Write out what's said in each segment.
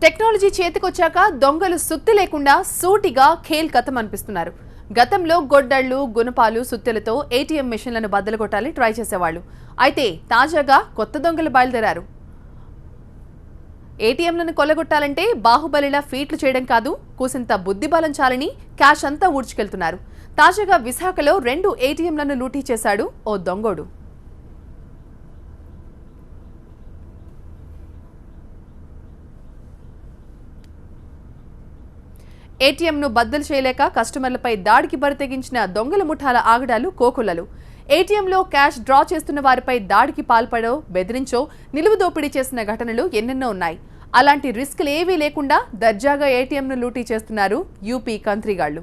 Technology చేతికొచ్చాక దొంగలు సుత్తి లేకుండా సూటిగా ఖేల్ కథం అనిపిస్తున్నారు. గతంలో గొడ్డళ్లు, గుణపాలు, సుత్తెలతో ఏటీఎం మెషిన్లను బద్దలుకొట్టాలి ట్రై చేసేవాళ్ళు. అయితే తాజాగా కొత్త దొంగలు బయలుదేరారు. ఏటీఎంలను కొల్లగొట్టాలంటే బాహుబలిలా ఫీట్లు చేయడం కాదు, కూసింత బుద్ధిబలం చాలని క్యాష్ అంతా ఊడ్చుకెళ్తున్నారు. తాజాగా విశాఖలో 2 ఏటీఎంలను లూటీ చేశాడు ఓ దొంగోడు. ఏటీఎంను బద్దలు చేయలేక కస్టమర్లపై దాడికి బరితెగించిన దొంగల ముఠాల ఆగడాలు కోకొల్లలు. ఏటీఎంలో క్యాష్ డ్రా చేస్తున్న వారిపై దాడికి పాల్పడో, బెదిరించో, నిలువు దోపిడీ చేసిన ఘటనలు ఎన్నెన్నో ఉన్నాయి. అలాంటి రిస్క్లు ఏవీ లేకుండా దర్జాగా ఏటీఎంను లూటీ చేస్తున్నారు యూపీ కంత్రిగాళ్లు.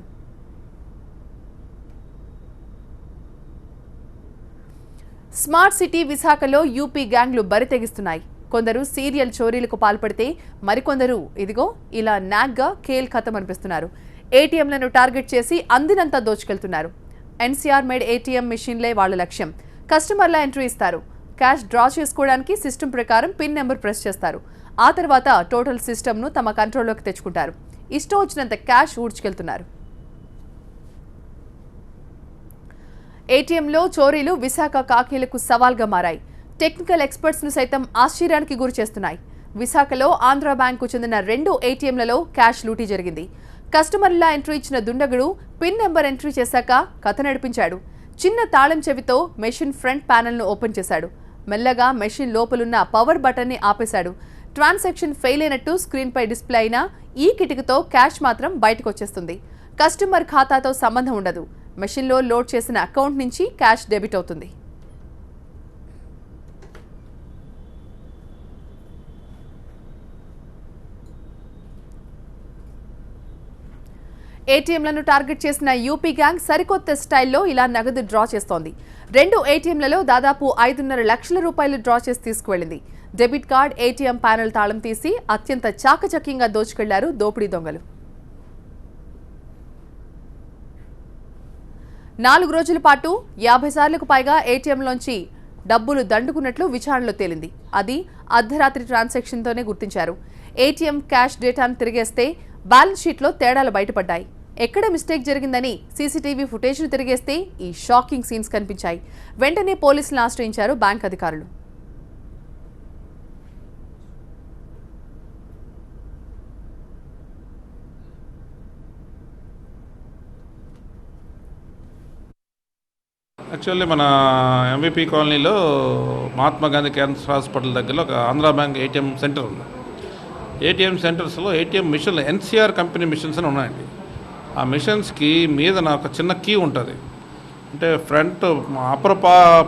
స్మార్ట్ సిటీ విశాఖలో యూపీ గ్యాంగ్లు బరితెగిస్తున్నాయి. కొందరు సీరియల్ చోరీలకు పాల్పడితే మరికొందరు ఇదిగో ఇలా నాగ్గా ఖేల్ ఖతం అనిపిస్తున్నారు. ఏటీఎంలను టార్గెట్ చేసి అందినంత దోచుకెళ్తున్నారు. ఎన్సీఆర్ మేడ్ ఏటీఎం మిషన్లే వాళ్ళ లక్ష్యం. కస్టమర్ల ఎంట్రీ ఇస్తారు. క్యాష్ డ్రా చేసుకోవడానికి సిస్టమ్ ప్రకారం పిన్ నెంబర్ ప్రెస్ చేస్తారు. ఆ తర్వాత టోటల్ సిస్టమ్ను తమ కంట్రోల్లోకి తెచ్చుకుంటారు. ఇష్టం వచ్చినంత క్యాష్ ఊడ్చుకెళ్తున్నారు. ఏటీఎంలో చోరీలు విశాఖ కాకీలకు సవాల్గా మారాయి. టెక్నికల్ ఎక్స్పర్ట్స్ ను సైతం ఆశ్చర్యానికి గురి చేస్తున్నాయి. విశాఖలో ఆంధ్ర బ్యాంకు చెందిన 2 ఏటీఎంలలో క్యాష్ లూటీ జరిగింది. కస్టమర్లా ఎంట్రీ ఇచ్చిన దుండగుడు పిన్ నెంబర్ ఎంట్రీ చేశాక కథ నడిపించాడు. చిన్న తాళం చెవితో మెషిన్ ఫ్రంట్ ప్యానెల్ను ఓపెన్ చేశాడు. మెల్లగా మెషిన్ లోపలున్న పవర్ బటన్ని ఆపేశాడు. ట్రాన్సాక్షన్ ఫెయిల్ అయినట్టు స్క్రీన్పై డిస్ప్లే అయినా ఈ కిటికీతో క్యాష్ మాత్రం బయటకు వచ్చేస్తుంది. కస్టమర్ ఖాతాతో సంబంధం ఉండదు. మెషిన్లో లోడ్ చేసిన అకౌంట్ నుంచి క్యాష్ డెబిట్ అవుతుంది. ఏటీఎంలను టార్గెట్ చేసిన యూపీ గ్యాంగ్ సరికొత్త స్టైల్లో ఇలా నగదు డ్రా చేస్తోంది. 2 ఏటీఎంలలో దాదాపు 5.5 లక్షల రూపాయలు డ్రా చేసి తీసుకువెళ్లింది. డెబిట్ కార్డ్, ఏటీఎం ప్యానెల్ తాళం తీసి అత్యంత చాకచక్యంగా దోచుకెళ్లారు దోపిడీ దొంగలు. 4 రోజుల పాటు 50 సార్లకు పైగా ఏటీఎంలోంచి డబ్బులు దండుకున్నట్లు విచారణలో తేలింది. అది అర్ధరాత్రి ట్రాన్సాక్షన్తోనే గుర్తించారు. ఏటీఎం క్యాష్ డేటాను తిరిగేస్తే బ్యాలెన్స్ షీట్లో తేడాలు బయటపడ్డాయి. ఎక్కడ మిస్టేక్ జరిగిందని సీసీటీవీ ఫుటేజ్ను తిరిగేస్తే ఈ షాకింగ్ సీన్స్ కనిపించాయి. వెంటనే పోలీసులను ఆశ్రయించారు బ్యాంక్ అధికారులు. యాక్చువల్లీ మన ఎంవిపి కాలనీలో మహాత్మా గాంధీ క్యాన్సర్ హాస్పిటల్ దగ్గరలో ఒక ఆంధ్రా బ్యాంక్ ఏటీఎం సెంటర్ ఉంది. ఏటీఎం సెంటర్స్లో ఏటీఎం మిషన్లు ఎన్సీఆర్ కంపెనీ మిషన్స్ అని ఉన్నాయండి. ఆ మిషన్స్కి మీద ఒక చిన్న కీ ఉంటుంది. అంటే ఫ్రంట్ అప్పర్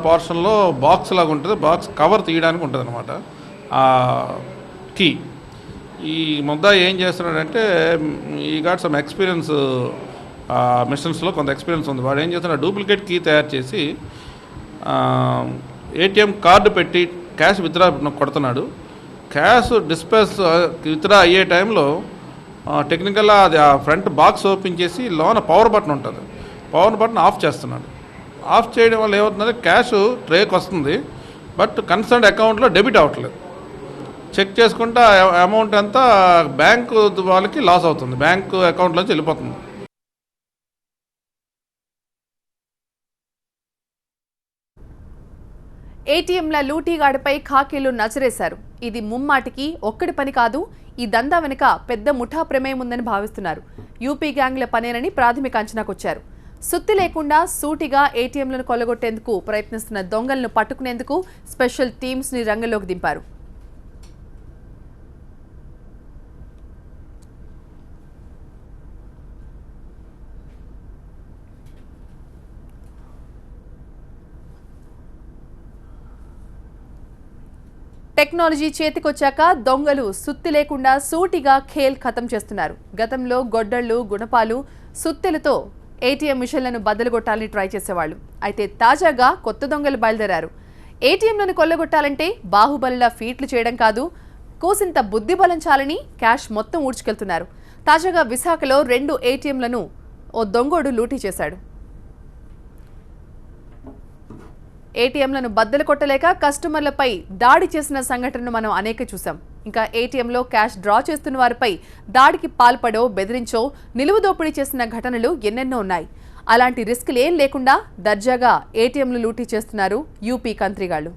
పోర్షన్లో బాక్స్ లాగా ఉంటుంది. బాక్స్ కవర్ తీయడానికి ఉంటుంది అనమాట ఆ కీ. ఈ ముద్దా ఏం చేస్తున్నాడంటే ఈ గాట్ సమ్ ఎక్స్పీరియన్స్, మిషన్స్లో కొంత ఎక్స్పీరియన్స్ ఉంది. వాడు ఏం చేస్తున్నాడు, డూప్లికేట్ కీ తయారు చేసి ఏటీఎం కార్డు పెట్టి క్యాష్ విత్డ్రా కొడుతున్నాడు. క్యాష్ డిస్పర్స్ విత్డ్రా అయ్యే టైంలో టెక్నికల్గా అది ఆ ఫ్రంట్ బాక్స్ ఓపెన్ చేసి లోన పవర్ బటన్ ఉంటుంది. పవర్ బటన్ ఆఫ్ చేస్తున్నాడు. ఆఫ్ చేయడం వల్ల ఏమవుతుందంటే క్యాష్ ట్రేక్ వస్తుంది, బట్ కన్సర్న్ అకౌంట్లో డెబిట్ అవ్వట్లేదు. చెక్ చేసుకుంటే అమౌంట్ అంతా బ్యాంకు వాళ్ళకి లాస్ అవుతుంది, బ్యాంకు అకౌంట్లోంచి వెళ్ళిపోతుంది. ఏటీఎంల లూటీగాడిపై ఖాకీలు నజరేశారు. ఇది ముమ్మాటికి ఒక్కడి పని కాదు. ఈ దందా వెనుక పెద్ద ముఠా ప్రమేయం ఉందని భావిస్తున్నారు. యూపీ గ్యాంగ్ల పనేనని ప్రాథమిక అంచనాకొచ్చారు. సుత్తి లేకుండా సూటిగా ఏటీఎంలను కొల్లగొట్టేందుకు ప్రయత్నిస్తున్న దొంగలను పట్టుకునేందుకు స్పెషల్ టీమ్స్ ని రంగంలోకి దింపారు. టెక్నాలజీ చేతికొచ్చాక దొంగలు సుత్తి లేకుండా సూటిగా ఖేల్ ఖతం చేస్తున్నారు. గతంలో గొడ్డళ్లు, గుణపాలు, సుత్తెలతో ఏటీఎం మిషన్లను బద్దలుగొట్టాలని ట్రై చేసేవాళ్లు. అయితే తాజాగా కొత్త దొంగలు బయలుదేరారు. ఏటీఎంలను కొల్లగొట్టాలంటే బాహుబలిలా ఫీట్లు చేయడం కాదు, కోసింత బుద్ధిబలం చాలని క్యాష్ మొత్తం ఊడ్చుకెళ్తున్నారు. తాజాగా విశాఖలో 2 ఏటీఎంలను ఓ దొంగోడు లూటీ చేశాడు. ఏటీఎంలను బద్దలు కొట్టలేక కస్టమర్లపై దాడి చేసిన సంఘటనను మనం అనేక చూసాం. ఇంకా ఏటీఎంలో క్యాష్ డ్రా చేస్తున్న వారిపై దాడికి పాల్పడో బెదిరించో నిలువు దోపిడీ చేసిన ఘటనలు ఎన్నెన్నో ఉన్నాయి. అలాంటి రిస్క్లేం లేకుండా దర్జాగా ఏటీఎంలు లూటీ చేస్తున్నారు యూపీ కంత్రిగాళ్లు.